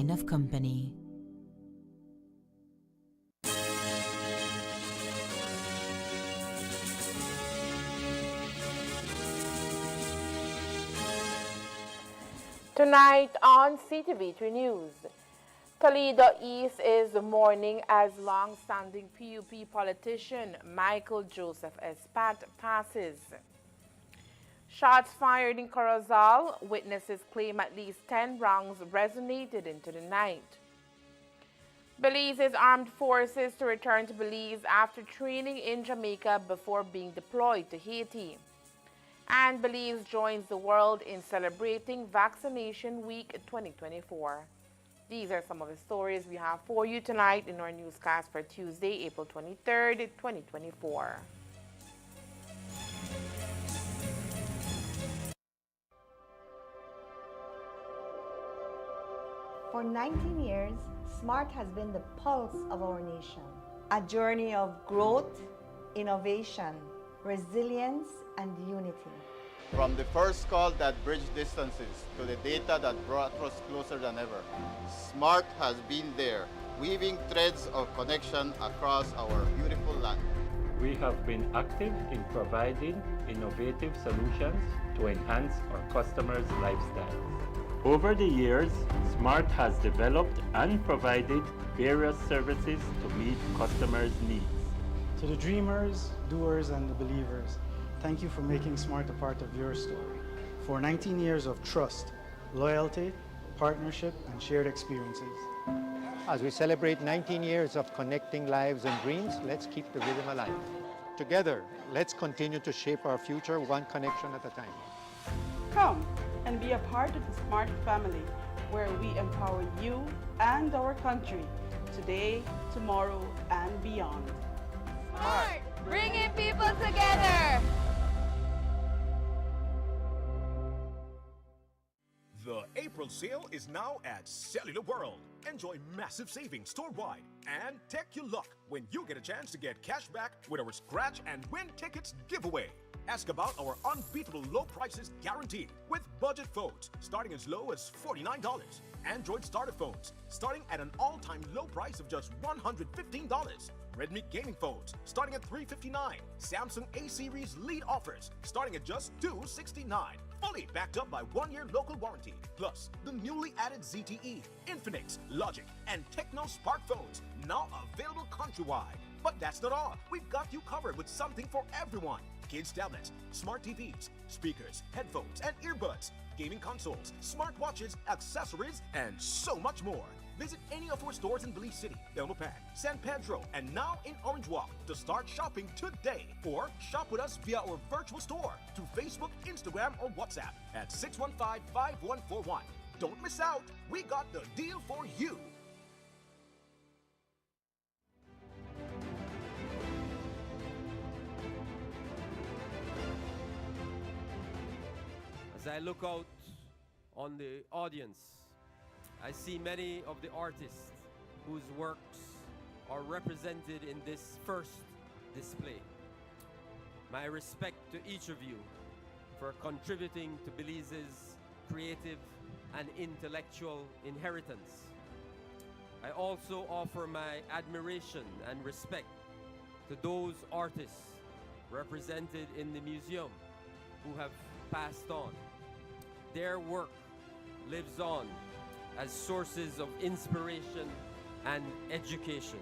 line of company. Tonight on CTV3 News, Toledo East is mourning as long-standing PUP politician Michael Joseph Espat passes. Shots fired in Corozal. Witnesses claim at least 10 rounds resonated into the night. Belize's armed forces to return to Belize after training in Jamaica before being deployed to Haiti. And Belize joins the world in celebrating Vaccination Week 2024. These are some of the stories we have for you tonight in our newscast for Tuesday, April 23rd, 2024. For 19 years, SMART has been the pulse of our nation. A journey of growth, innovation, resilience, and unity. From the first call that bridged distances to the data that brought us closer than ever, SMART has been there, weaving threads of connection across our beautiful land. We have been active in providing innovative solutions to enhance our customers' lifestyles. Over the years, SMART has developed and provided various services to meet customers' needs. To the dreamers, doers, and the believers, thank you for making SMART a part of your story. For 19 years of trust, loyalty, partnership, and shared experiences. As we celebrate 19 years of connecting lives and dreams, let's keep the rhythm alive. Together, let's continue to shape our future one connection at a time. Come and be a part of the SMART family, where we empower you and our country today, tomorrow, and beyond. SMART, bringing people together. The April sale is now at Cellular World. Enjoy massive savings store-wide and take your luck when you get a chance to get cash back with our Scratch and Win Tickets giveaway. Ask about our unbeatable low prices guaranteed with budget phones starting as low as $49. Android starter phones starting at an all-time low price of just $115. Redmi gaming phones starting at $359. Samsung A-series lead offers starting at just $269. Fully backed up by 1-year local warranty. Plus, the newly added ZTE, Infinix, Logic, and Techno Spark phones now available countrywide. But that's not all. We've got you covered with something for everyone. Kids' tablets, smart TVs, speakers, headphones, and earbuds, gaming consoles, smartwatches, accessories, and so much more. Visit any of our stores in Belize City, Belmopan, San Pedro, and now in Orange Walk to start shopping today. Or shop with us via our virtual store through Facebook, Instagram, or WhatsApp at 615-5141. Don't miss out. We got the deal for you. As I look out on the audience, I see many of the artists whose works are represented in this first display. My respect to each of you for contributing to Belize's creative and intellectual inheritance. I also offer my admiration and respect to those artists represented in the museum who have passed on. Their work lives on as sources of inspiration and education.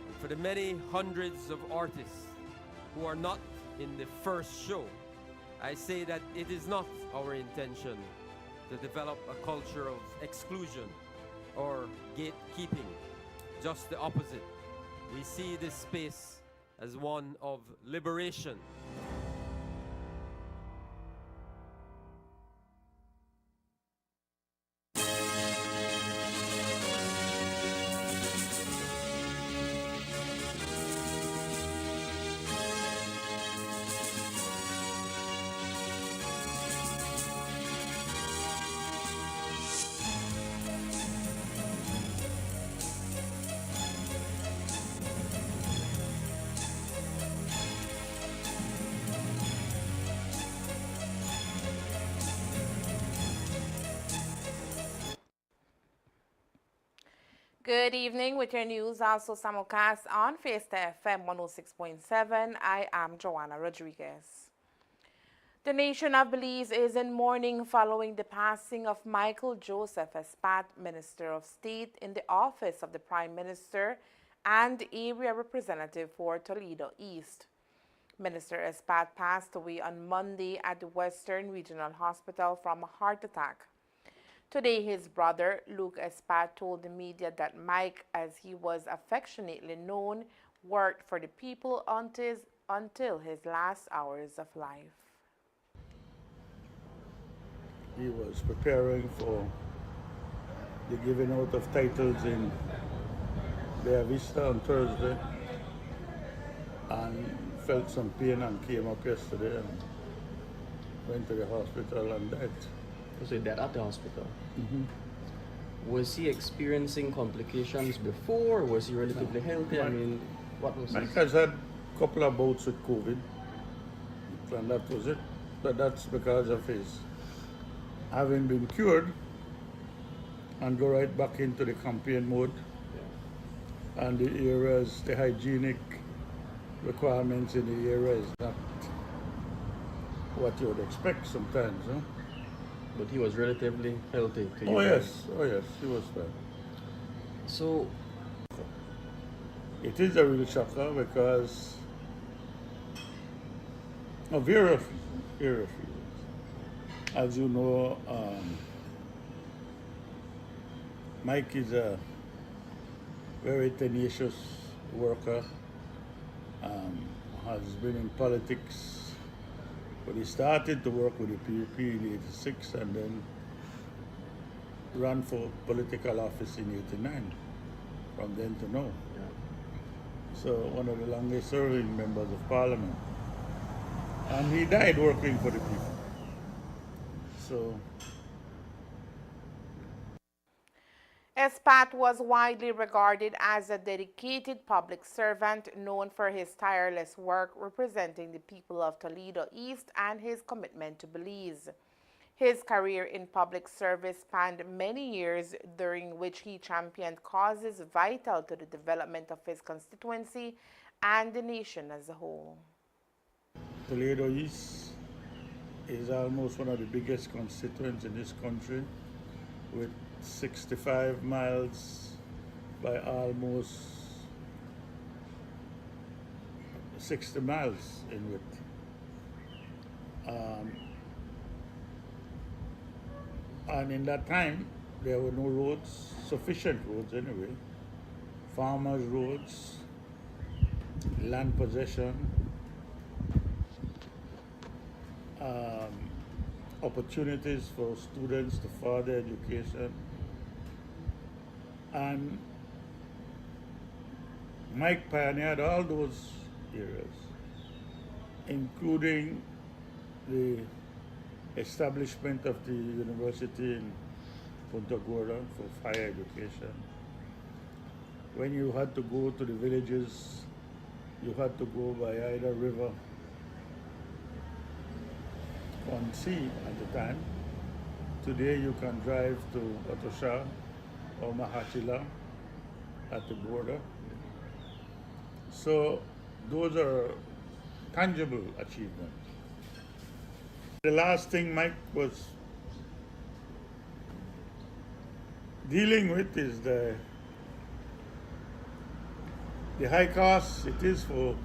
And for the many hundreds of artists who are not in the first show, I say that it is not our intention to develop a culture of exclusion or gatekeeping. Just the opposite. We see this space as one of liberation. Good evening with your news, also simulcast on Fiesta FM 106.7. I am Joanna Rodriguez. The nation of Belize is in mourning following the passing of Michael Joseph Espat, Minister of State in the office of the Prime Minister and area representative for Toledo East. Minister Espat passed away on Monday at the Western Regional Hospital from a heart attack. Today, his brother, Luke Espat, told the media that Mike, as he was affectionately known, worked for the people until his last hours of life. He was preparing for the giving out of titles in Bella Vista on Thursday and felt some pain and came up yesterday and went to the hospital and died. Was he dead at the hospital? Mm-hmm. Was he experiencing complications before? Or was he relatively healthy? I mean, what was Mike has had a couple of bouts with COVID, and that was it. But that's because of his having been cured and go right back into the campaign mode. Yeah. And the areas, the hygienic requirements in the area is not what you would expect sometimes. Huh? But he was relatively healthy to you. Oh yes, he was fine. So it is a real shocker because of various reasons. As you know, Mike is a very tenacious worker, has been in politics. But he started to work with the PUP in '86 and then ran for political office in '89, from then to now. Yeah. So one of the longest serving members of parliament. And he died working for the people. So Espat was widely regarded as a dedicated public servant known for his tireless work representing the people of Toledo East and his commitment to Belize. His career in public service spanned many years, during which he championed causes vital to the development of his constituency and the nation as a whole. Toledo East is almost one of the biggest constituents in this country, with 65 miles by almost 60 miles in width. And in that time, there were no roads, sufficient roads anyway, farmers' roads, land possession, opportunities for students to further education. And Mike pioneered all those areas, including the establishment of the university in Punta Gorda for higher education. When you had to go to the villages, you had to go by either river on sea at the time. Today you can drive to Otosha or Mahatila at the border. So those are tangible achievements. The last thing Mike was dealing with is the high cost it is for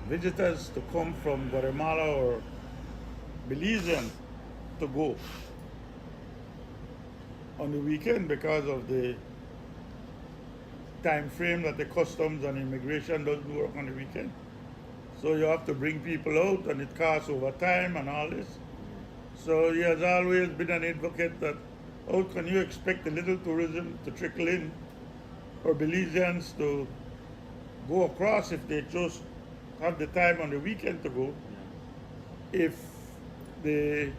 visitors to come from Guatemala or Belizean to go on the weekend because of the time frame that the customs and immigration doesn't work on the weekend. So you have to bring people out and it costs overtime and all this. So he has always been an advocate that how can you expect a little tourism to trickle in for Belizeans to go across if they just have the time on the weekend to go, if the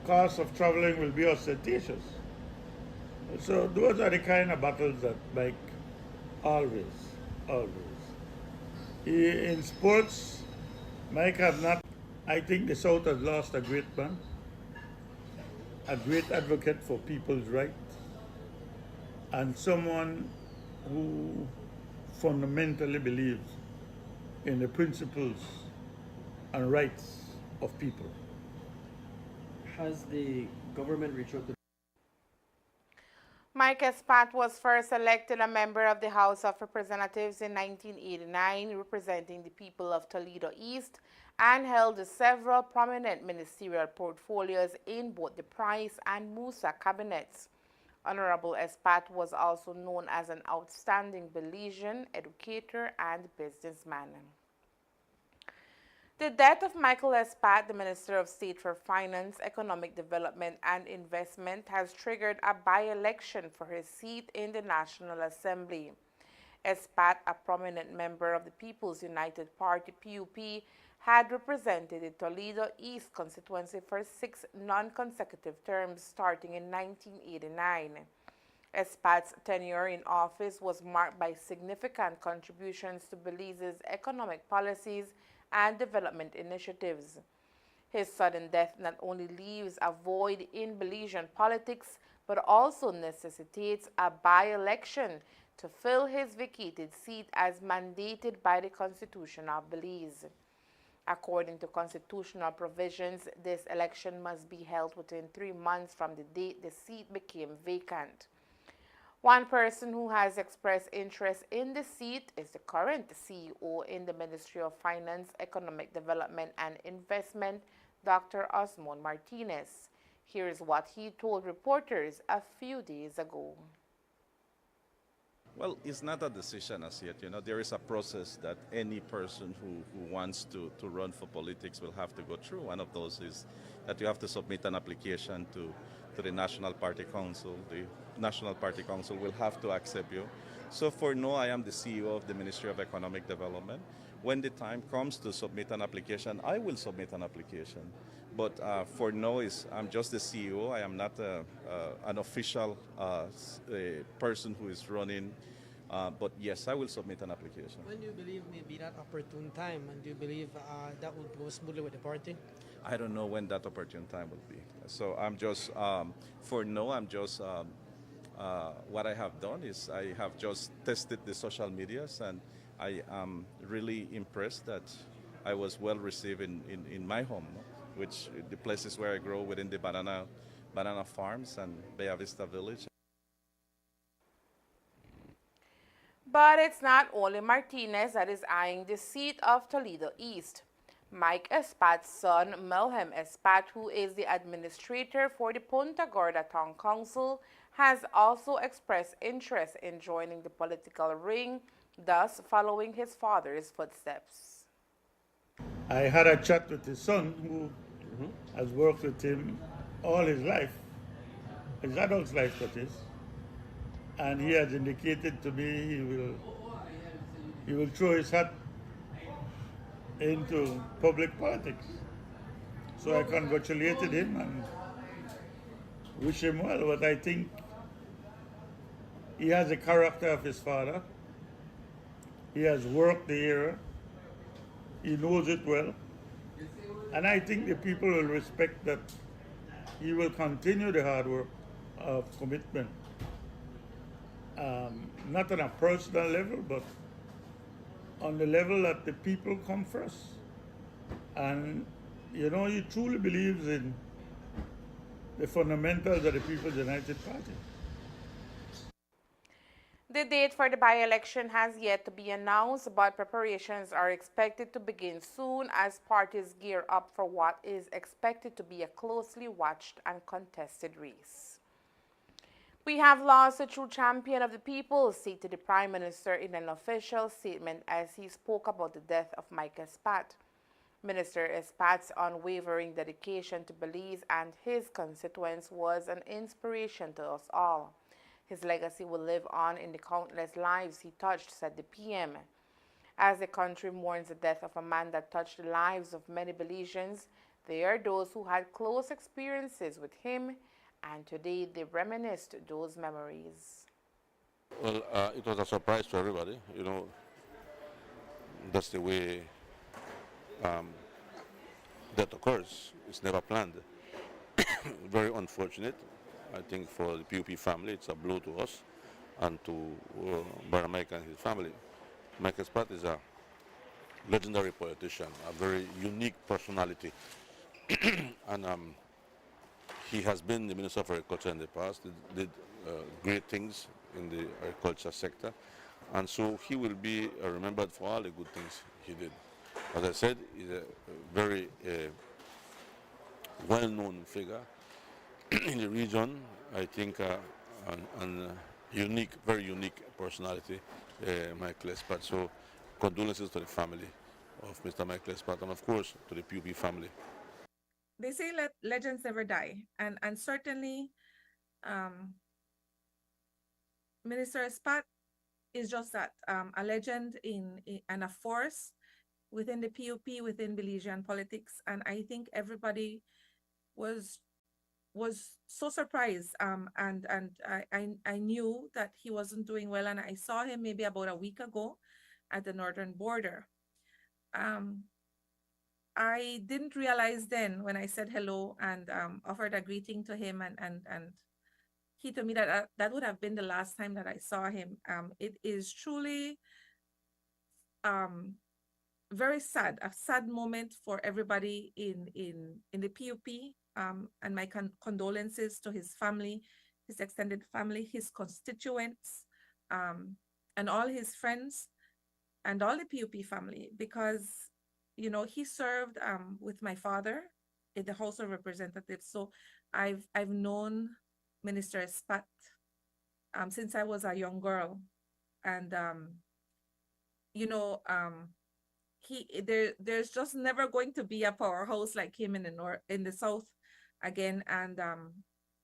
cost of traveling will be ostentatious. So those are the kind of battles that Mike always. In sports, Mike has not, I think the South has lost a great man, a great advocate for people's rights, and someone who fundamentally believes in the principles and rights of people. Has the government reached out to Mike Espat was first elected a member of the House of Representatives in 1989, representing the people of Toledo East, and held several prominent ministerial portfolios in both the Price and Musa cabinets. Honorable Espat was also known as an outstanding Belizean educator and businessman. The death of Michael Espat, the Minister of State for Finance, Economic Development and Investment, has triggered a by-election for his seat in the National Assembly. Espat, a prominent member of the People's United Party, PUP, had represented the Toledo East constituency for 6 non-consecutive terms starting in 1989. Espat's tenure in office was marked by significant contributions to Belize's economic policies and development initiatives. His sudden death not only leaves a void in Belizean politics, but also necessitates a by-election to fill his vacated seat as mandated by the Constitution of Belize. According to constitutional provisions, this election must be held within 3 months from the date the seat became vacant. One person who has expressed interest in the seat is the current CEO in the Ministry of Finance, Economic Development and Investment, Dr. Osmond Martinez. Here is what he told reporters a few days ago. Well, it's not a decision as yet. You know, there is a process that any person who wants to run for politics will have to go through. One of those is that you have to submit an application to the National Party Council. The National Party Council will have to accept you. So for now, I am the CEO of the Ministry of Economic Development. When the time comes to submit an application, I will submit an application. But for now, I'm just the CEO. I am not an official person who is running. But yes, I will submit an application. When do you believe may be that opportune time? And do you believe that would go smoothly with the party? I don't know when that opportune time will be. So I'm just, for now, I'm just, what I have done is I have just tested the social medias, and I am really impressed that I was well received in my home, which the places where I grow within the banana farms and Bella Vista Village. But it's not only Martinez that is eyeing the seat of Toledo East. Mike Espat's son, Melhem Espat, who is the administrator for the Punta Gorda Town Council, has also expressed interest in joining the political ring, thus following his father's footsteps. I had a chat with his son, who has worked with him all his life, his adult life that is, and he has indicated to me he will throw his hat into public politics. So I congratulated him and wish him well, but I think he has the character of his father. He has worked the area. He knows it well. And I think the people will respect that he will continue the hard work of commitment. Not on a personal level, but on the level that the people come first. And, you know, he truly believes in the fundamentals of the People's United Party. The date for the by-election has yet to be announced, but preparations are expected to begin soon as parties gear up for what is expected to be a closely watched and contested race. We have lost a true champion of the people, stated the Prime Minister in an official statement as he spoke about the death of Mike Espat. Minister Espat's unwavering dedication to Belize and his constituents was an inspiration to us all. His legacy will live on in the countless lives he touched, said the PM. As the country mourns the death of a man that touched the lives of many Belizeans, there are those who had close experiences with him, and today they reminisced those memories. Well, it was a surprise to everybody. You know, that's the way that occurs. It's never planned. Very unfortunate. I think for the PUP family, it's a blow to us. and to Brother Mike and his family. Mike Espat is a legendary politician, a very unique personality, and he has been the Minister of Agriculture in the past, did great things in the agriculture sector, and so he will be remembered for all the good things he did. As I said, he's a very well-known figure in the region. I think and unique, very unique personality, Michael Espat. So condolences to the family of Mr. Michael Espat, and of course to the PUP family. They say legends never die, and certainly Minister Espat is just that, a legend and a force within the PUP, within Belizean politics, and I think everybody was so surprised, and I knew that he wasn't doing well, and I saw him maybe about a week ago at the northern border. I didn't realize then when I said hello and offered a greeting to him, and he told me that that would have been the last time that I saw him. It is truly very sad, a sad moment for everybody in the PUP, and my condolences to his family, his extended family, his constituents, and all his friends, and all the PUP family, because you know, he served with my father in the House of Representatives. So I've known Minister Espat since I was a young girl, and you know, there's just never going to be a powerhouse like him in the north, in the south again, and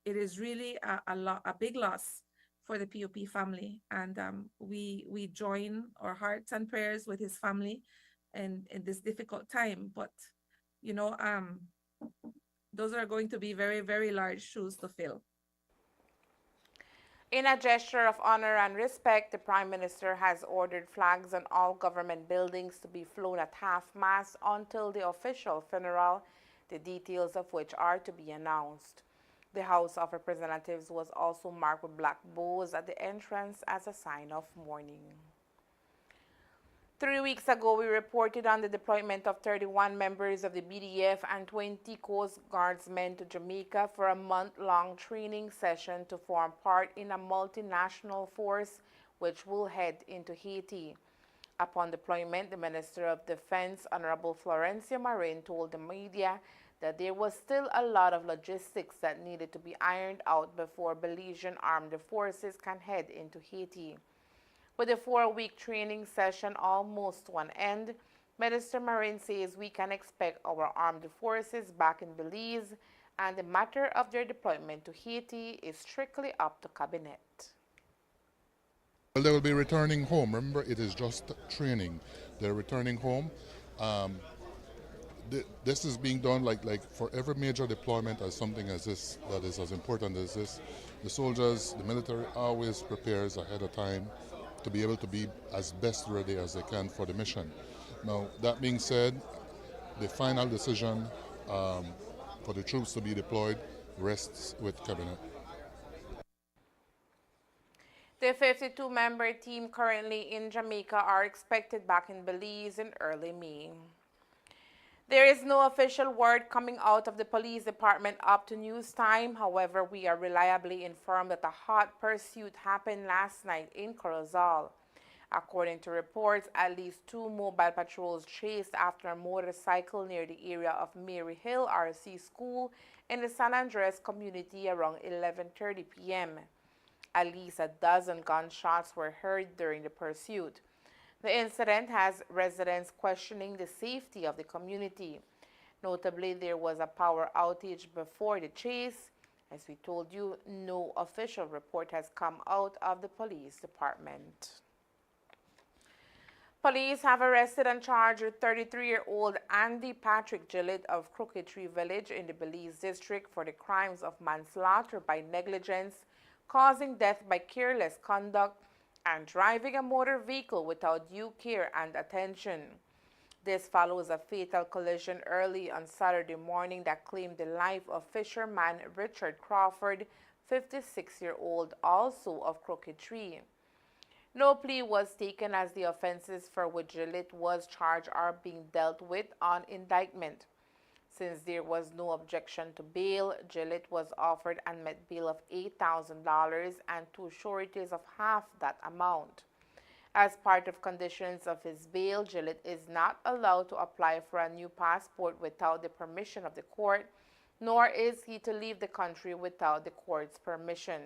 it is really a big loss for the PUP family, and we join our hearts and prayers with his family in this difficult time. But you know, those are going to be very, very large shoes to fill. In a gesture of honor and respect, the Prime Minister has ordered flags on all government buildings to be flown at half-mast until the official funeral, the details of which are to be announced. The House of Representatives was also marked with black bows at the entrance as a sign of mourning. 3 weeks ago, we reported on the deployment of 31 members of the BDF and 20 Coast Guardsmen to Jamaica for a month-long training session to form part in a multinational force which will head into Haiti. Upon deployment, the Minister of Defense, Honorable Florencia Marin, told the media that there was still a lot of logistics that needed to be ironed out before Belizean armed forces can head into Haiti. With the 4-week training session almost to an end, Minister Marin says we can expect our armed forces back in Belize, and the matter of their deployment to Haiti is strictly up to Cabinet. Well, they will be returning home. Remember, it is just training. They're returning home. This is being done like for every major deployment as something as this, that is as important as this. The soldiers, the military always prepares ahead of time to be able to be as best ready as they can for the mission. Now, that being said, the final decision for the troops to be deployed rests with Cabinet. The 52-member team currently in Jamaica are expected back in Belize in early May. There is no official word coming out of the police department up to news time. However, we are reliably informed that a hot pursuit happened last night in Corozal. According to reports, at least 2 mobile patrols chased after a motorcycle near the area of Mary Hill RC School in the San Andres community around 11:30 p.m. At least a dozen gunshots were heard during the pursuit. The incident has residents questioning the safety of the community. Notably, there was a power outage before the chase. As we told you, no official report has come out of the police department. Police have arrested and charged 33-year-old Andy Patrick Gillett of Crooked Tree Village in the Belize district for the crimes of manslaughter by negligence, causing death by careless conduct, and driving a motor vehicle without due care and attention. This follows a fatal collision early on Saturday morning that claimed the life of fisherman Richard Crawford, 56-year-old, also of Crooked Tree. No plea was taken as the offenses for which Gillett was charged are being dealt with on indictment. Since there was no objection to bail, Gillett was offered and met bail of $8,000 and two sureties of half that amount. As part of conditions of his bail, Gillett is not allowed to apply for a new passport without the permission of the court, nor is he to leave the country without the court's permission.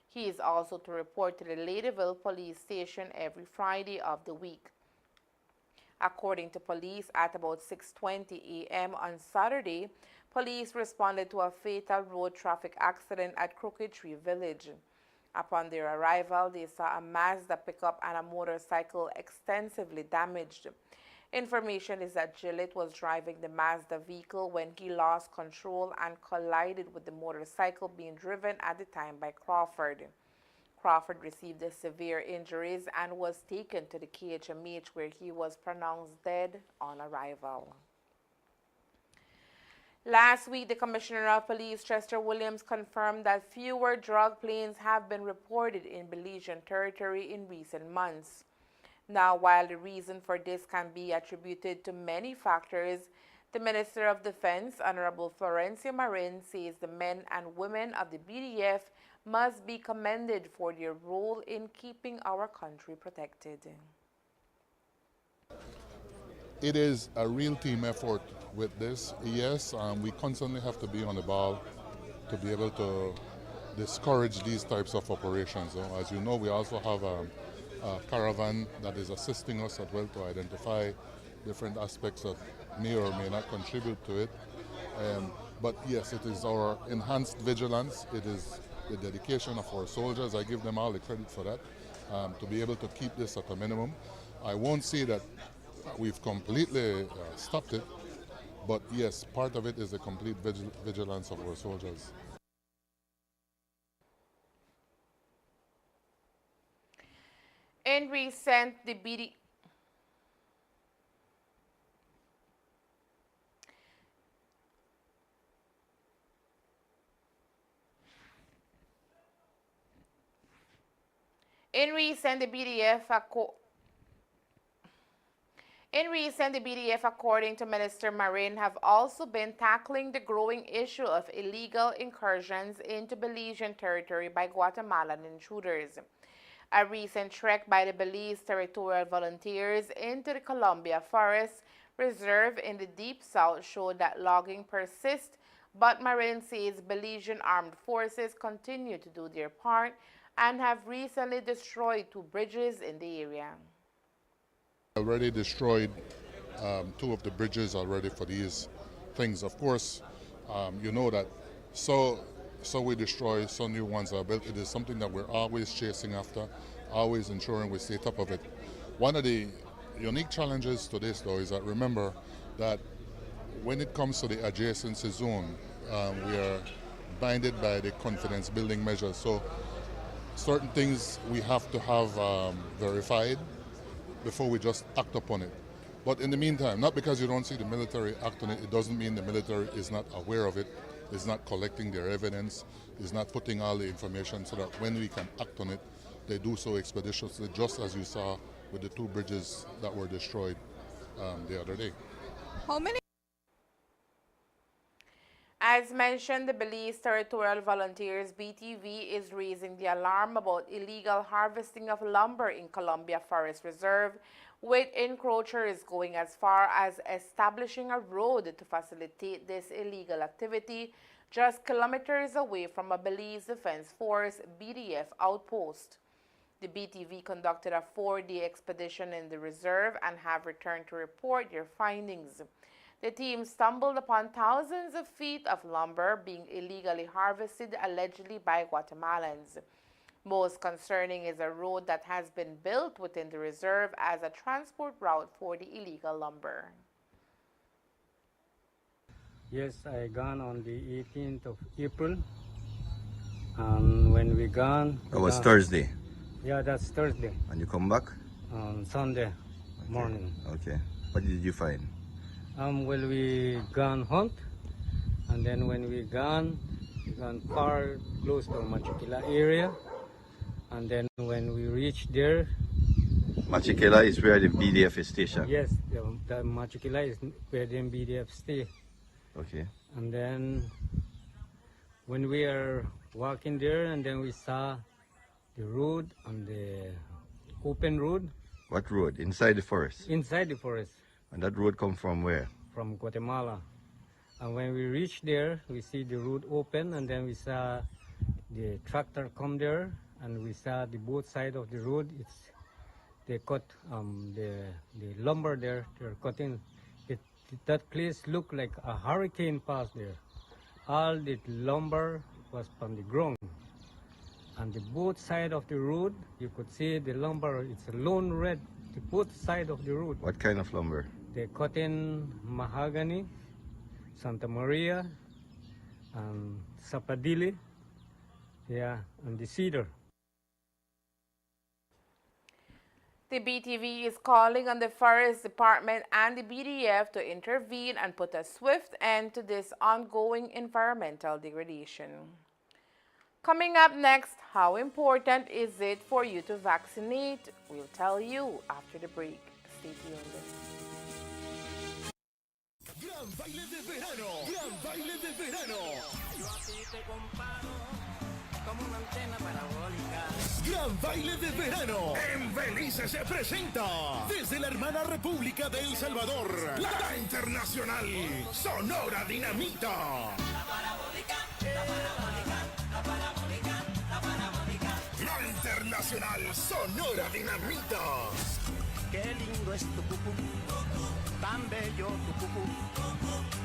He is also to report to the Ladyville police station every Friday of the week. According to police, at about 6:20 a.m. on Saturday, police responded to a fatal road traffic accident at Crooked Tree Village. Upon their arrival, they saw a Mazda pickup and a motorcycle extensively damaged. Information is that Gillett was driving the Mazda vehicle when he lost control and collided with the motorcycle being driven at the time by Crawford. Crawford received severe injuries and was taken to the KHMH where he was pronounced dead on arrival. Last week, the Commissioner of Police, Chester Williams, confirmed that fewer drug planes have been reported in Belizean territory in recent months. Now, while the reason for this can be attributed to many factors, the Minister of Defense, Honorable Florencia Marin, says the men and women of the BDF must be commended for their role in keeping our country protected. It is a real team effort with this. Yes, we constantly have to be on the ball to be able to discourage these types of operations. As you know, we also have a caravan that is assisting us as well to identify different aspects that may or may not contribute to it. But yes, it is our enhanced vigilance. It is the dedication of our soldiers. I give them all the credit for that, to be able to keep this at a minimum. I won't say that we've completely stopped it, but yes, part of it is the complete vigilance of our soldiers. In recent, the BDF, according to Minister Marin, have also been tackling the growing issue of illegal incursions into Belizean territory by Guatemalan intruders. A recent trek by the Belize Territorial Volunteers into the Columbia Forest Reserve in the Deep South showed that logging persists, but Marin says Belizean armed forces continue to do their part and have recently destroyed 2 bridges in the area. Already destroyed 2 of the bridges already for these things. Of course, you know that so we destroy, so new ones are built. It is something that we're always chasing after, always ensuring we stay top of it. One of the unique challenges to this, though, is that remember that when it comes to the adjacency zone, we are binded by the confidence building measures. So certain things we have to have verified before we just act upon it. But in the meantime, not because you don't see the military act on it, it doesn't mean the military is not aware of it, is not collecting their evidence, is not putting all the information so that when we can act on it, they do so expeditiously, just as you saw with the 2 bridges that were destroyed the other day. How many? As mentioned, the Belize Territorial Volunteers, BTV, is raising the alarm about illegal harvesting of lumber in Columbia Forest Reserve, with encroachers going as far as establishing a road to facilitate this illegal activity just kilometers away from a Belize Defense Force BDF outpost. The BTV conducted a 4-day expedition in the reserve and have returned to report their findings. The team stumbled upon thousands of feet of lumber being illegally harvested, allegedly by Guatemalans. Most concerning is a road that has been built within the reserve as a transport route for the illegal lumber. Yes, I gone on the 18th of April. And when we gone... That was Thursday? Yeah, that's Thursday. And you come back? On Sunday morning. Okay. What did you find? Well, we gone hunt, and then when we gone gone far close to Machikila area, and then when we reached there, Machikela is where the BDF is stationed. yes, the Machikila is where the BDF stay. Okay. And then when we are walking there, and then we saw the road on the open road. What road? Inside the forest? Inside the forest. And that road come from where? From Guatemala. And when we reached there, we see the road open, and then we saw the tractor come there, and we saw the both side of the road. They cut the lumber there. They're cutting. That place looked like a hurricane passed there. All the lumber was from the ground. And the both side of the road, you could see the lumber. It's a lone red. The both side of the road. What kind of lumber? They cut in mahogany, Santa Maria, and Sapadili, yeah, and the cedar. The BTV is calling on the Forest Department and the BDF to intervene and put a swift end to this ongoing environmental degradation. Coming up next, how important is it for you to vaccinate? We'll tell you after the break. Stay tuned. Gran baile de verano, gran baile de verano. Yo a ti te comparo como una antena parabólica. Gran baile de verano. En Belice se presenta desde la hermana República de El Salvador, la internacional Sonora Dinamita. La parabólica, la parabólica, la parabólica, la parabólica. La internacional Sonora Dinamita. Qué lindo es tu cucú, tan bello tu cucú,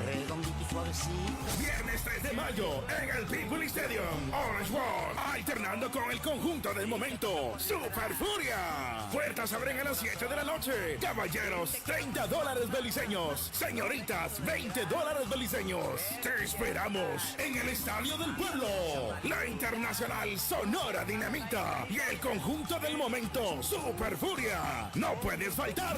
redondito y suavecito. Viernes 3 de mayo en el People Stadium, Orange World, alternando con el conjunto del momento, Super Furia. Puertas abren a las 7 de la noche. Caballeros, $30 beliceños. Señoritas, $20 beliceños. Te esperamos en el Estadio del Pueblo. La internacional Sonora Dinamita y el conjunto del momento, Super Furia. No puedes faltar.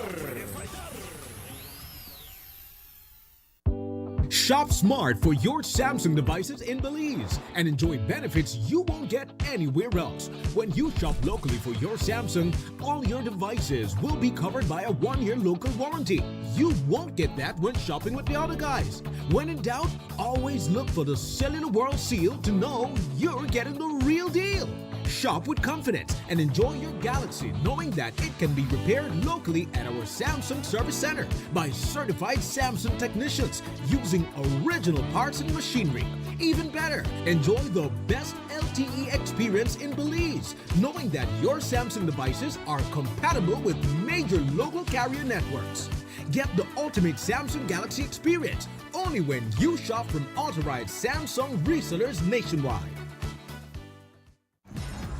Shop smart for your Samsung devices in Belize and enjoy benefits you won't get anywhere else. When you shop locally for your Samsung, all your devices will be covered by a 1-year local warranty. You won't get that when shopping with the other guys. When in doubt, always look for the Cellular World seal to know you're getting the real deal. Shop with confidence and enjoy your Galaxy knowing that it can be repaired locally at our Samsung Service Center by certified Samsung technicians using original parts and machinery. Even better, enjoy the best LTE experience in Belize knowing that your Samsung devices are compatible with major local carrier networks. Get the ultimate Samsung Galaxy experience only when you shop from authorized Samsung resellers nationwide.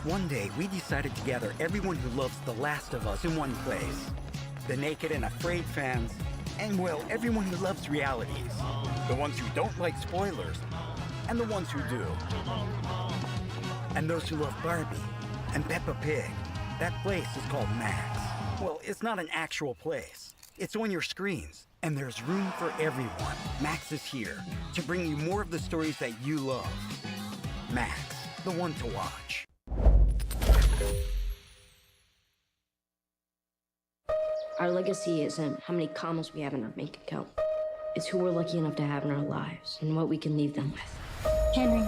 One day, we decided to gather everyone who loves The Last of Us in one place. The naked and afraid fans, and well, everyone who loves realities. The ones who don't like spoilers, and the ones who do. And those who love Barbie and Peppa Pig. That place is called Max. Well, it's not an actual place. It's on your screens, and there's room for everyone. Max is here to bring you more of the stories that you love. Max, the one to watch. Our legacy isn't how many commas we have in our bank account. It's who we're lucky enough to have in our lives and what we can leave them with. Henry,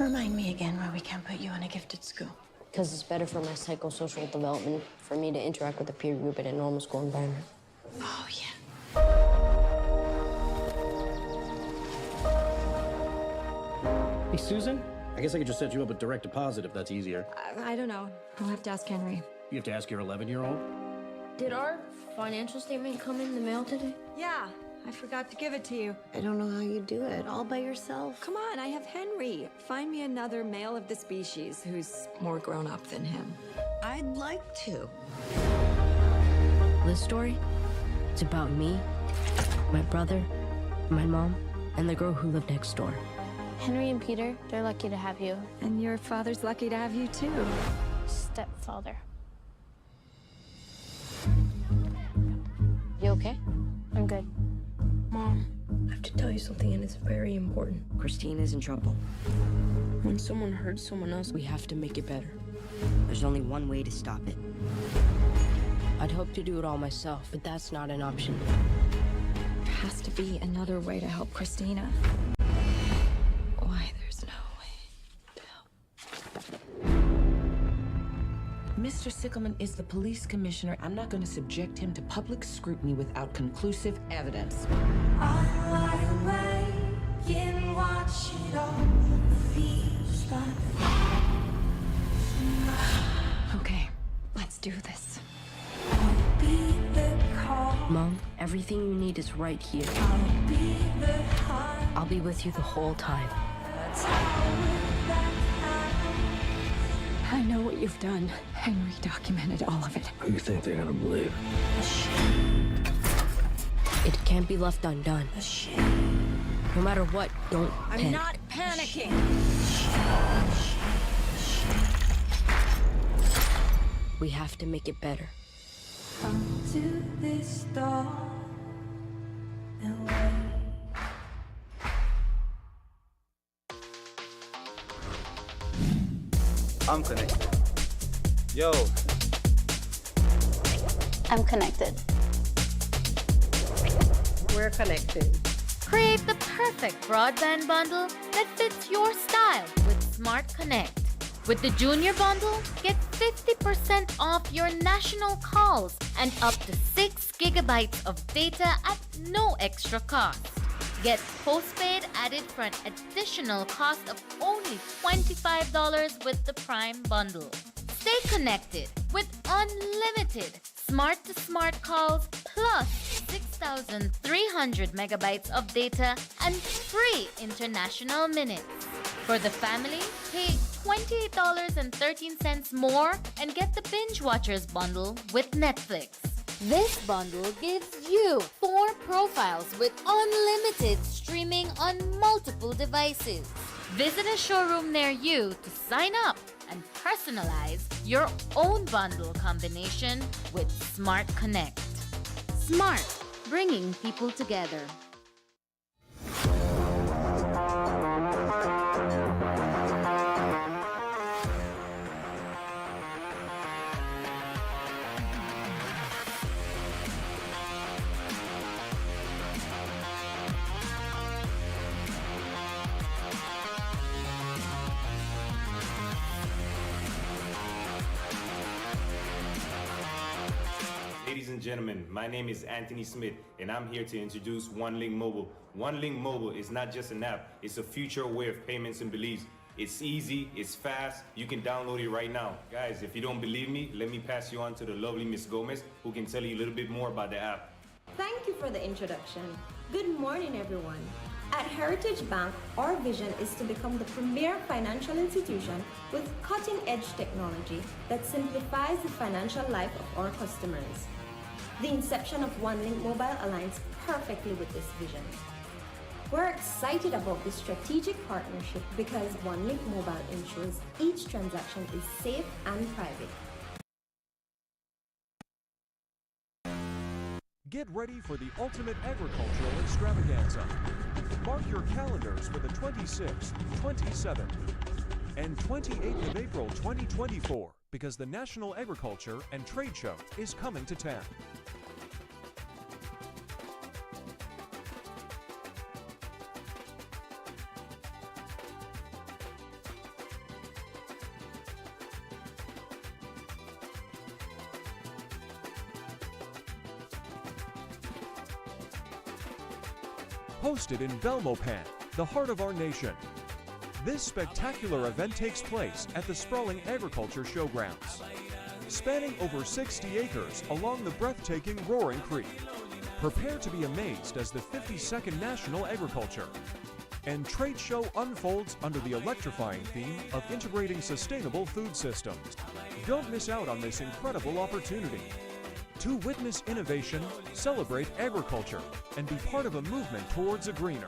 remind me again why we can't put you in a gifted school. Because it's better for my psychosocial development for me to interact with a peer group in a normal school environment. Oh, yeah. Hey, Susan? I guess I could just set you up with direct deposit if that's easier. I don't know. I'll have to ask Henry. You have to ask your 11-year-old? Did our financial statement come in the mail today? Yeah, I forgot to give it to you. I don't know how you do it all by yourself. Come on, I have Henry. Find me another male of the species who's more grown up than him. I'd like to. This story, it's about me, my brother, my mom, and the girl who lived next door. Henry and Peter, they're lucky to have you. And your father's lucky to have you too. Stepfather. You okay? I'm good. Mom, I have to tell you something, and it's very important. Christine is in trouble. When someone hurts someone else, we have to make it better. There's only one way to stop it. I'd hope to do it all myself, but that's not an option. There has to be another way to help Christina. Why there's no Mr. Sickleman is the police commissioner. I'm not going to subject him to public scrutiny without conclusive evidence. Okay, let's do this. Mom, everything you need is right here. I'll be with you the whole time. I know what you've done. Henry documented all of it. Who do you think they're gonna believe? It can't be left undone. No matter what, don't I'm panic. not panicking. We have to make it better. I'm connected. Yo. I'm connected. We're connected. Create the perfect broadband bundle that fits your style with Smart Connect. With the Junior Bundle, get 50% off your national calls and up to 6 gigabytes of data at no extra cost. Get postpaid added for an additional cost of only $25 with the Prime Bundle. Stay connected with unlimited smart-to-smart calls plus 6,300 megabytes of data and free international minutes. For the family, pay $28.13 more and get the Binge Watchers bundle with Netflix. This bundle gives you 4 profiles with unlimited streaming on multiple devices. Visit a showroom near you to sign up and personalize your own bundle combination with Smart Connect. Smart, bringing people together. Ladies and gentlemen, my name is Anthony Smith, and I'm here to introduce OneLink Mobile. OneLink Mobile is not just an app, it's a future way of payments in Belize. It's easy, it's fast, you can download it right now. Guys, if you don't believe me, let me pass you on to the lovely Miss Gomez, who can tell you a little bit more about the app. Thank you for the introduction. Good morning, everyone. At Heritage Bank, our vision is to become the premier financial institution with cutting-edge technology that simplifies the financial life of our customers. The inception of OneLink Mobile aligns perfectly with this vision. We're excited about this strategic partnership because OneLink Mobile ensures each transaction is safe and private. Get ready for the ultimate agricultural extravaganza. Mark your calendars for the 26th, 27th, and 28th of April 2024 because the National Agriculture and Trade Show is coming to town. Hosted in Belmopan, the heart of our nation. This spectacular event takes place at the sprawling agriculture showgrounds, spanning over 60 acres along the breathtaking Roaring Creek. Prepare to be amazed as the 52nd National Agriculture and Trade Show unfolds under the electrifying theme of integrating sustainable food systems. Don't miss out on this incredible opportunity to witness innovation, celebrate agriculture, and be part of a movement towards a greener.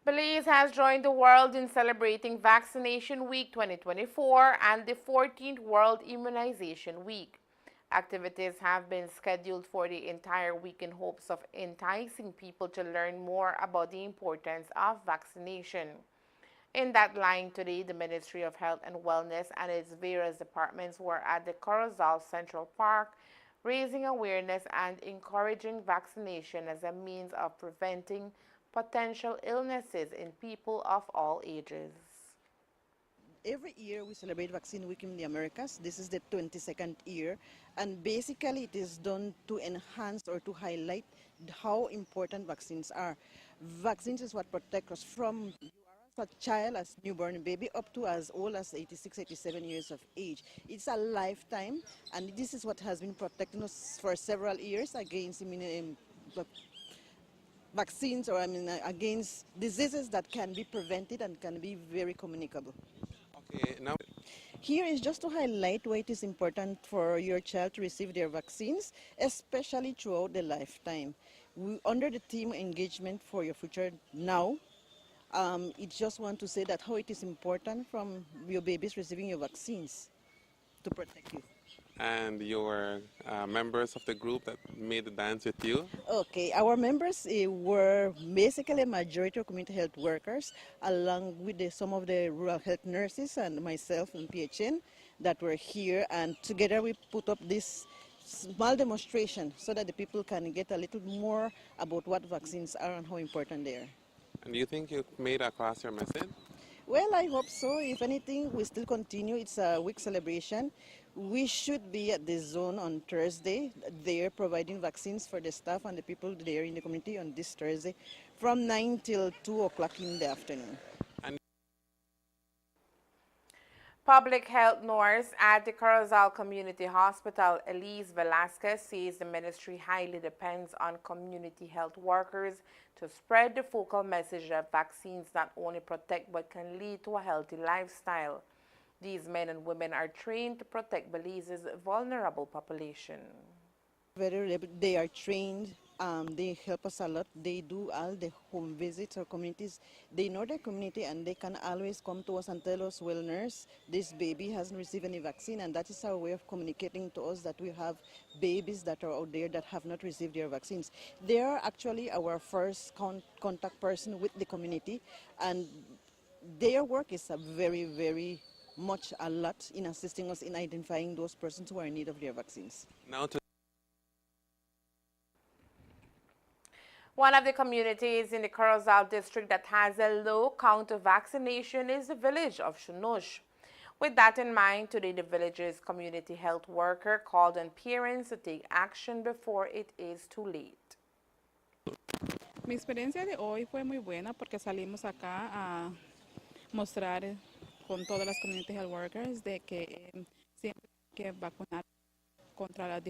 Belize has joined the world in celebrating Vaccination Week 2024 and the 14th World Immunization Week. Activities have been scheduled for the entire week in hopes of enticing people to learn more about the importance of vaccination. In that line today, the Ministry of Health and Wellness and its various departments were at the Corozal Central Park, raising awareness and encouraging vaccination as a means of preventing potential illnesses in people of all ages. Every year we celebrate Vaccine Week in the Americas. This is the 22nd year, and basically it is done to enhance or to highlight how important vaccines are. Vaccines is what protect us from a child, as newborn baby, up to as old as 86, 87 years of age. It's a lifetime, and this is what has been protecting us for several years against vaccines, or against diseases that can be prevented and can be very communicable. Okay, now here is just to highlight why it is important for your child to receive their vaccines, especially throughout the lifetime. Under the theme engagement for your future now, it just want to say that how it is important from your babies receiving your vaccines to protect you. and your members of the group that made the dance with you? Okay, our members were basically a majority of community health workers, along with some of the rural health nurses and myself and PHN that were here, and together we put up this small demonstration so that the people can get a little more about what vaccines are and how important they are. And do you think you made across your message? Well, I hope so. If anything, we still continue. It's a week celebration. We should be at the zone on Thursday. They're providing vaccines for the staff and the people there in the community on this Thursday from 9 till 2 o'clock in the afternoon. Public health nurse at the Corozal Community Hospital, Elise Velasquez, says the ministry highly depends on community health workers to spread the focal message that vaccines not only protect but can lead to a healthy lifestyle. These men and women are trained to protect Belize's vulnerable population. They are trained. They help us a lot. They do all the home visits or communities. They know their community and they can always come to us and tell us, well, nurse, this baby hasn't received any vaccine, and that is our way of communicating to us that we have babies that are out there that have not received their vaccines. They are actually our first contact person with the community, and their work is a very much a lot in assisting us in identifying those persons who are in need of their vaccines. Now to One of the communities in the Corozal district that has a low count of vaccination is the village of Shunush. With that in mind, today the village's community health worker called on parents to take action before it is too late. Mi experiencia de hoy fue muy buena porque salimos acá a mostrar con todas las community health workers de que siempre hay que vacunar contra la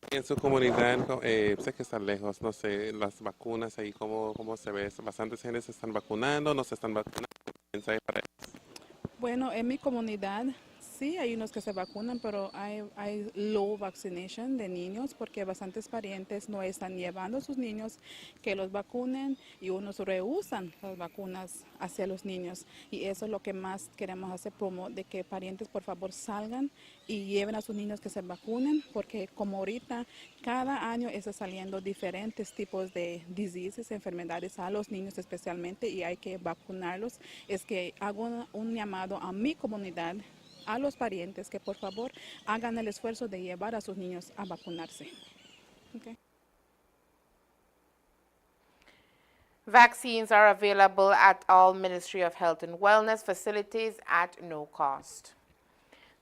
en su comunidad, sé que están lejos, no sé, las vacunas ahí, ¿cómo se ve? ¿Bastantes gente se están vacunando, no se están vacunando? ¿Qué mensaje para ellos? Bueno, en mi comunidad sí hay unos que se vacunan, pero hay low vaccination de niños porque bastantes parientes no están llevando a sus niños que los vacunen y unos rehusan las vacunas hacia los niños. Y eso es lo que más queremos hacer, de que parientes por favor salgan y lleven a sus niños que se vacunen, porque como ahorita cada año está saliendo diferentes tipos de diseases, enfermedades a los niños especialmente, y hay que vacunarlos. Es que hago un llamado a mi comunidad, a los parientes, que por favor hagan el esfuerzo de llevar a sus niños a vacunarse. Okay. Vaccines are available at all Ministry of Health and Wellness facilities at no cost.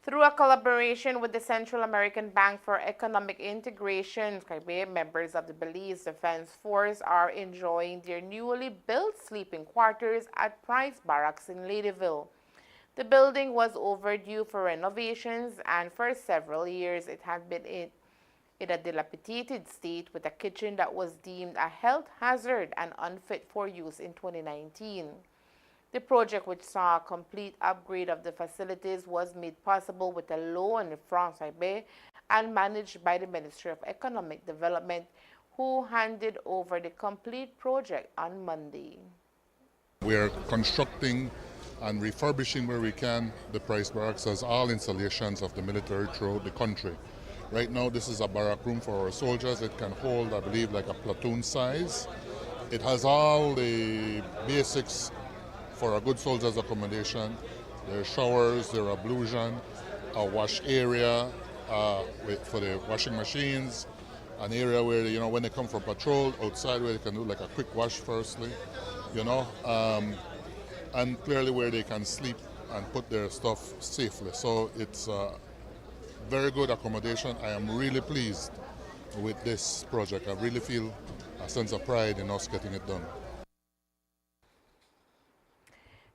Through a collaboration with the Central American Bank for Economic Integration, members of the Belize Defense Force are enjoying their newly built sleeping quarters at Price Barracks in Ladyville. The building was overdue for renovations, and for several years it had been in a dilapidated state with a kitchen that was deemed a health hazard and unfit for use in 2019. The project, which saw a complete upgrade of the facilities, was made possible with a loan from France and managed by the Ministry of Economic Development, who handed over the complete project on Monday. We are constructing and refurbishing where we can the price barracks as all installations of the military throughout the country. Right now, this is a barrack room for our soldiers. It can hold, I believe, like a platoon size. It has all the basics for a good soldier's accommodation. There are showers, there are ablution, a wash area for the washing machines, an area where, you know, when they come from patrol outside, where they can do like a quick wash firstly, you know, and clearly where they can sleep and put their stuff safely. So it's very good accommodation. I am really pleased with this project. I really feel a sense of pride in us getting it done.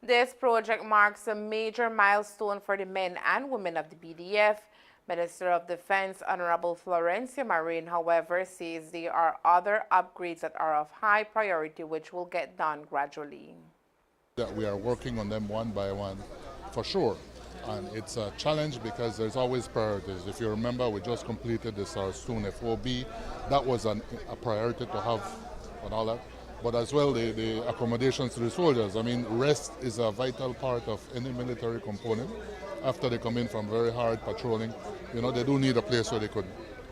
This project marks a major milestone for the men and women of the BDF. Minister of Defense Honorable Florencia Marin, however, says there are other upgrades that are of high priority which will get done gradually. That we are working on them one by one, for sure. And it's a challenge because there's always priorities. If you remember, we just completed this our soon FOB. That was a priority to have and all that. But as well, the accommodations to the soldiers. I mean, rest is a vital part of any military component. After they come in from very hard patrolling, you know, they do need a place where they could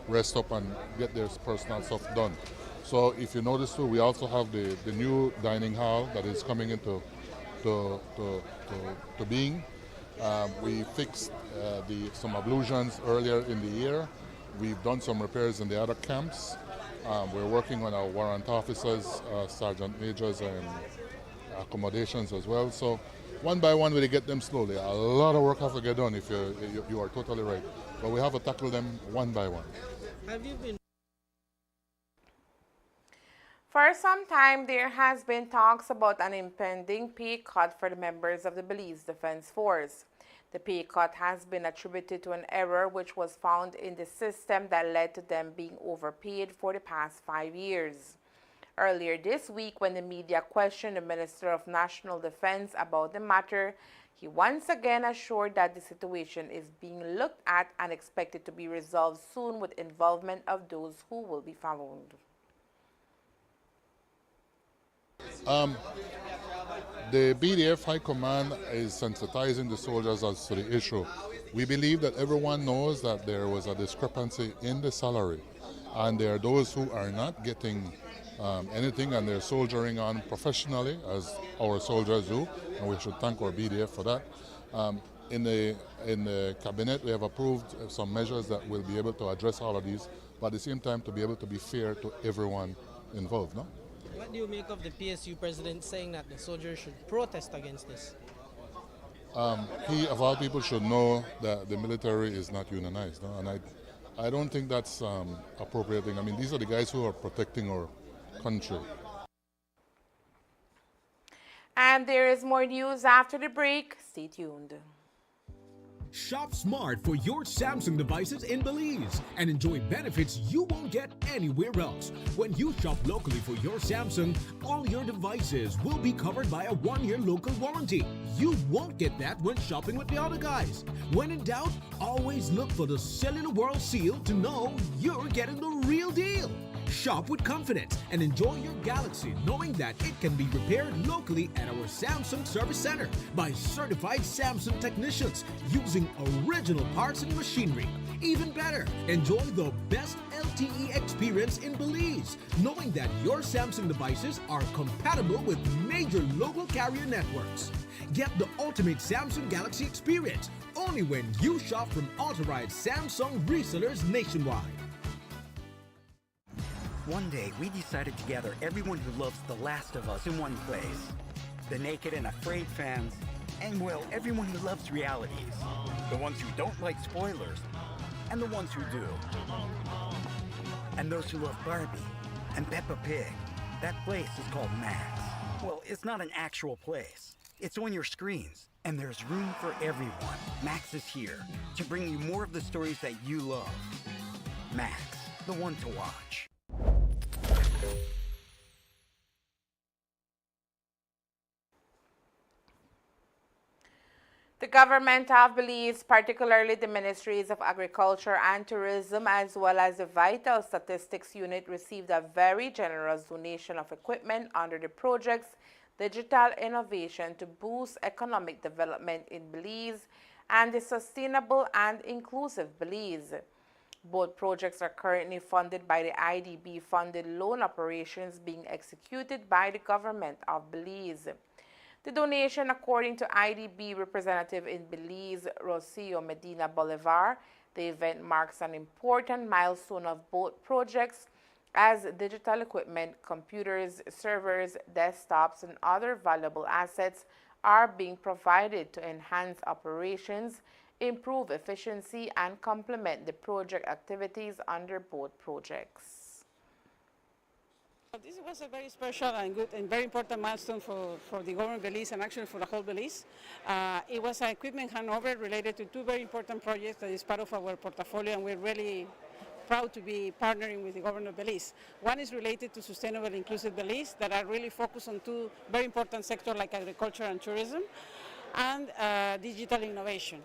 rest up and get their personal stuff done. So if you notice too, we also have the new dining hall that is coming into being. We fixed some ablutions earlier in the year. We've done some repairs in the other camps. We're working on our warrant officers, sergeant majors, and accommodations as well. So one by one, we get them slowly. A lot of work has to get done. If you are totally right, but we have to tackle them one by one. Have you been? For some time, there has been talks about an impending pay cut for the members of the Belize Defense Force. The pay cut has been attributed to an error which was found in the system that led to them being overpaid for the past 5 years. Earlier this week, when the media questioned the Minister of National Defense about the matter, he once again assured that the situation is being looked at and expected to be resolved soon with involvement of those who will be found. The BDF High Command is sensitizing the soldiers as to the issue. We believe that everyone knows that there was a discrepancy in the salary, and there are those who are not getting anything, and they're soldiering on professionally, as our soldiers do, and we should thank our BDF for that. In the cabinet, we have approved some measures that will be able to address all of these, but at the same time to be able to be fair to everyone involved. No? What do you make of the PSU president saying that the soldiers should protest against this? He, of all people, should know that the military is not unionized, no? And I don't think that's appropriate thing. I mean, these are the guys who are protecting our country. And there is more news after the break. Stay tuned. Shop smart for your Samsung devices in Belize and enjoy benefits you won't get anywhere else. When you shop locally for your Samsung, all your devices will be covered by a 1-year local warranty. You won't get that when shopping with the other guys. When in doubt, always look for the Cellular World seal to know you're getting the real deal. Shop with confidence and enjoy your Galaxy knowing that it can be repaired locally at our Samsung Service Center by certified Samsung technicians using original parts and machinery. Even better, enjoy the best LTE experience in Belize knowing that your Samsung devices are compatible with major local carrier networks. Get the ultimate Samsung Galaxy experience only when you shop from authorized Samsung resellers nationwide. One day, we decided to gather everyone who loves The Last of Us in one place. The naked and afraid fans, and well, everyone who loves realities. The ones who don't like spoilers, and the ones who do. And those who love Barbie and Peppa Pig. That place is called Max. Well, it's not an actual place. It's on your screens, and there's room for everyone. Max is here to bring you more of the stories that you love. Max, the one to watch. The government of Belize, particularly the Ministries of Agriculture and Tourism, as well as the Vital Statistics Unit, received a very generous donation of equipment under the project's digital innovation to boost economic development in Belize and a sustainable and inclusive Belize. Both projects are currently funded by the IDB-funded loan operations being executed by the government of Belize. The donation, according to IDB representative in Belize, Rocio Medina Bolivar, the event marks an important milestone of both projects as digital equipment, computers, servers, desktops, and other valuable assets are being provided to enhance operations, improve efficiency, and complement the project activities under both projects. This was a very special and good and very important milestone for the government of Belize and actually for the whole Belize. It was an equipment handover related to two very important projects that is part of our portfolio, and we're really proud to be partnering with the government of Belize. One is related to sustainable inclusive Belize that are really focused on two very important sectors like agriculture and tourism, and digital innovation.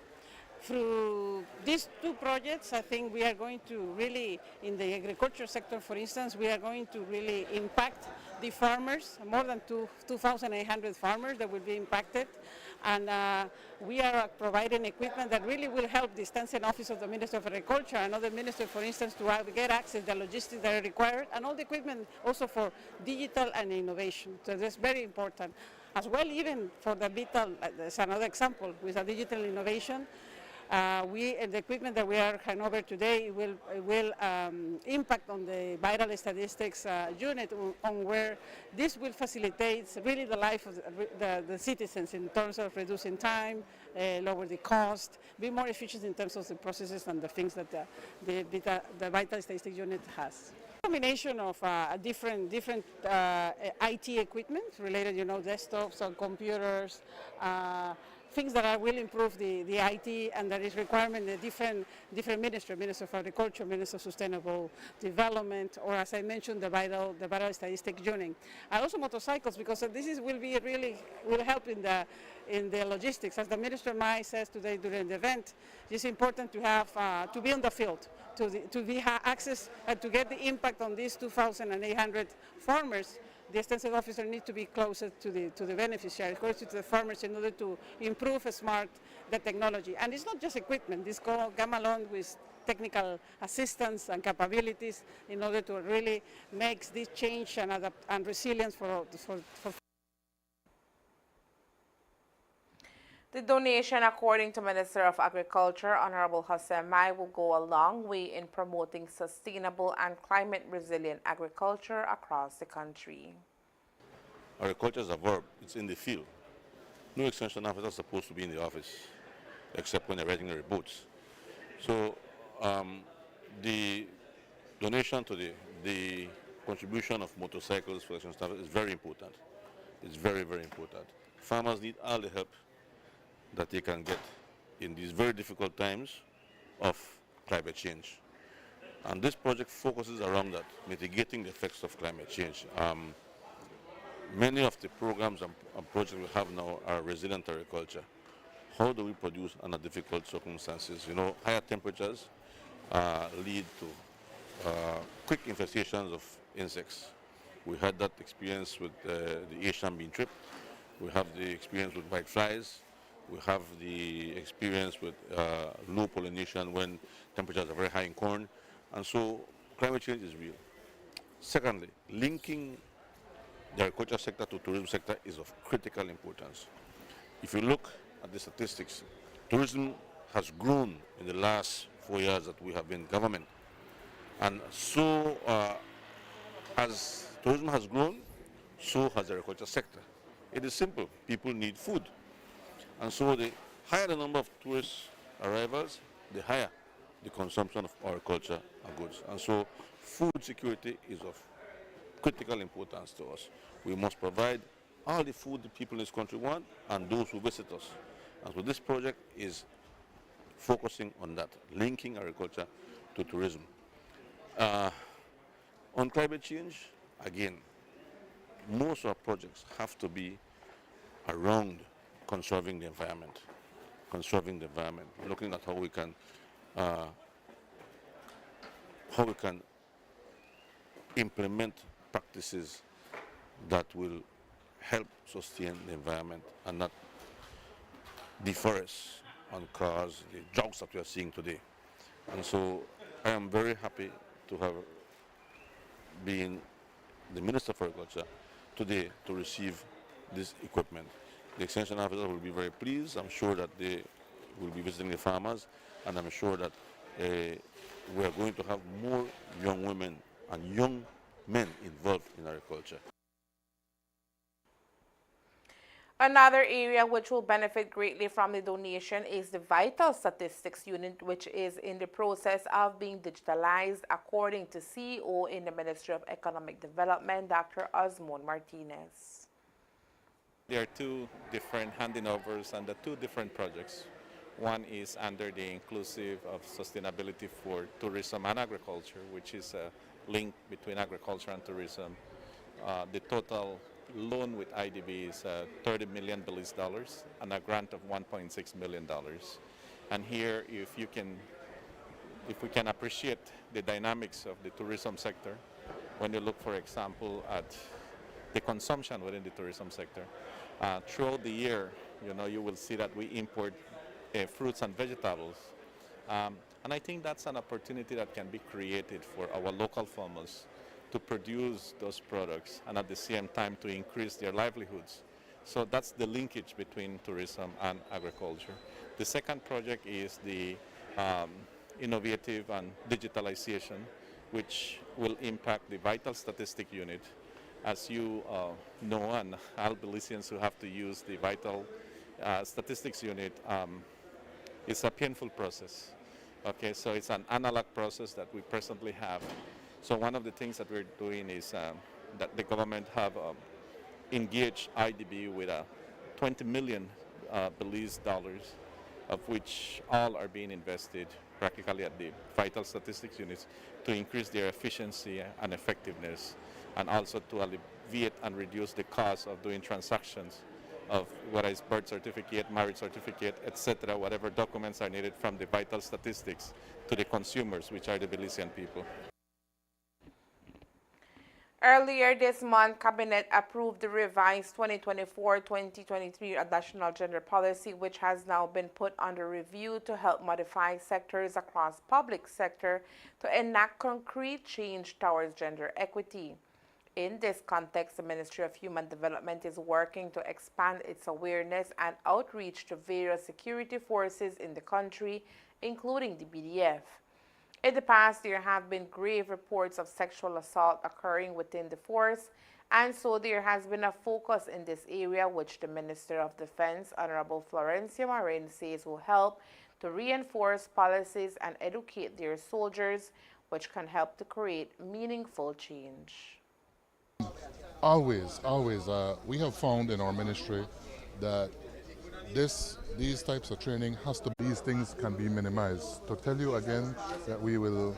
Through these two projects, I think we are going to really, in the agriculture sector, for instance, we are going to really impact the farmers, more than 2,800 farmers that will be impacted. And we are providing equipment that really will help the Stanton Office of the Minister of Agriculture and other ministers, for instance, to get access to the logistics that are required, and all the equipment also for digital and innovation. So that's very important. As well, even for the vital, as another example, with a digital innovation, the equipment that we are handing over today will impact on the vital statistics unit, on where this will facilitate really the life of the citizens in terms of reducing time, lower the cost, be more efficient in terms of the processes and the things that the vital statistics unit has. Combination of different IT equipment related, desktops and computers, things that will improve the IT, and that is requirement the different Minister of Agriculture, Minister of Sustainable Development, or as I mentioned, the vital statistics unit. And also motorcycles, because this will help in the logistics. As the Minister Mai says today during the event, it's important to have to be on the field, to have access and to get the impact on these 2,800 farmers. The extensive officer needs to be closer to the beneficiaries, closer to the farmers, in order to improve the technology. And it's not just equipment. This come along with technical assistance and capabilities in order to really make this change and resilience for. The donation, according to Minister of Agriculture, Honorable Hossein Mai, will go a long way in promoting sustainable and climate-resilient agriculture across the country. Agriculture is a verb. It's in the field. No extension officer is supposed to be in the office, except when they're writing their reports. So the donation to the contribution of motorcycles for extension staff is very important. It's very, very important. Farmers need all the help that they can get in these very difficult times of climate change. And this project focuses around that, mitigating the effects of climate change. Many of the programs and projects we have now are resilient agriculture. How do we produce under difficult circumstances? Higher temperatures lead to quick infestations of insects. We had that experience with the Asian bean trip. We have the experience with white flies. We have the experience with low pollination when temperatures are very high in corn. And so climate change is real. Secondly, linking the agriculture sector to tourism sector is of critical importance. If you look at the statistics, tourism has grown in the last 4 years that we have been government. And so as tourism has grown, so has the agriculture sector. It is simple. People need food. And so the higher the number of tourist arrivals, the higher the consumption of agriculture and goods. And so food security is of critical importance to us. We must provide all the food the people in this country want and those who visit us. And so this project is focusing on that, linking agriculture to tourism. On climate change, again, most of our projects have to be around conserving the environment, looking at how we can implement practices that will help sustain the environment and not deforest and cause the droughts that we are seeing today. And so I am very happy to have been the Minister for Agriculture today to receive this equipment. The extension officer will be very pleased. I'm sure that they will be visiting the farmers, and I'm sure that we are going to have more young women and young men involved in agriculture. Another area which will benefit greatly from the donation is the Vital Statistics Unit, which is in the process of being digitalized, according to CEO in the Ministry of Economic Development, Dr. Osmond Martinez. There are two different handing overs and the two different projects. One is under the Inclusive of Sustainability for Tourism and Agriculture, which is a link between agriculture and tourism. The total loan with IDB is $30 million Belize dollars and a grant of $1.6 million. And here, if we can appreciate the dynamics of the tourism sector, when you look, for example, at the consumption within the tourism sector, throughout the year, you will see that we import fruits and vegetables. And I think that's an opportunity that can be created for our local farmers to produce those products and at the same time to increase their livelihoods. So that's the linkage between tourism and agriculture. The second project is the innovative and digitalization, which will impact the Vital Statistic Unit. As you know, and all Belizeans who have to use the Vital Statistics Unit, it's a painful process. Okay, so it's an analog process that we presently have. So one of the things that we're doing is that the government have engaged IDB with 20 million Belize dollars, of which all are being invested practically at the Vital Statistics Units to increase their efficiency and effectiveness, and also to alleviate and reduce the cost of doing transactions of whether it's birth certificate, marriage certificate, etc., whatever documents are needed from the vital statistics to the consumers, which are the Belizean people. Earlier this month, Cabinet approved the revised 2024-2023 National Gender Policy, which has now been put under review to help modify sectors across public sector to enact concrete change towards gender equity. In this context, the Ministry of Human Development is working to expand its awareness and outreach to various security forces in the country, including the BDF. In the past, there have been grave reports of sexual assault occurring within the force, and so there has been a focus in this area, which the Minister of Defense, Honorable Florencia Marin, says will help to reinforce policies and educate their soldiers, which can help to create meaningful change. Always. We have found in our ministry that these types of training these things can be minimized. To tell you again that we will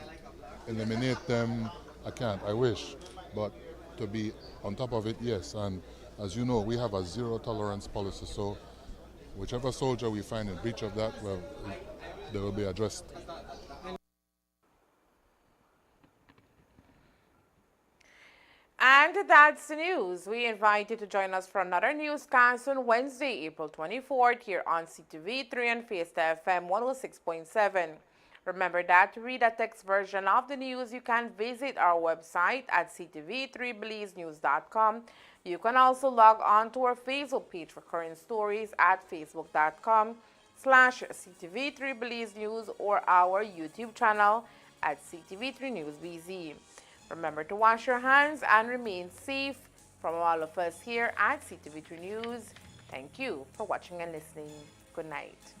eliminate them, I can't, I wish. But to be on top of it, yes. And as you know, we have a zero tolerance policy, so whichever soldier we find in breach of that, well, they will be addressed. And that's the news. We invite you to join us for another newscast on Wednesday, April 24th, here on CTV3 and Fiesta FM 106.7. Remember that to read a text version of the news, you can visit our website at ctv3belizenews.com. You can also log on to our Facebook page for current stories at facebook.com/CTV3BelizeNews or our YouTube channel at CTV3 News BZ. Remember to wash your hands and remain safe. From all of us here at CTV3 News, thank you for watching and listening. Good night.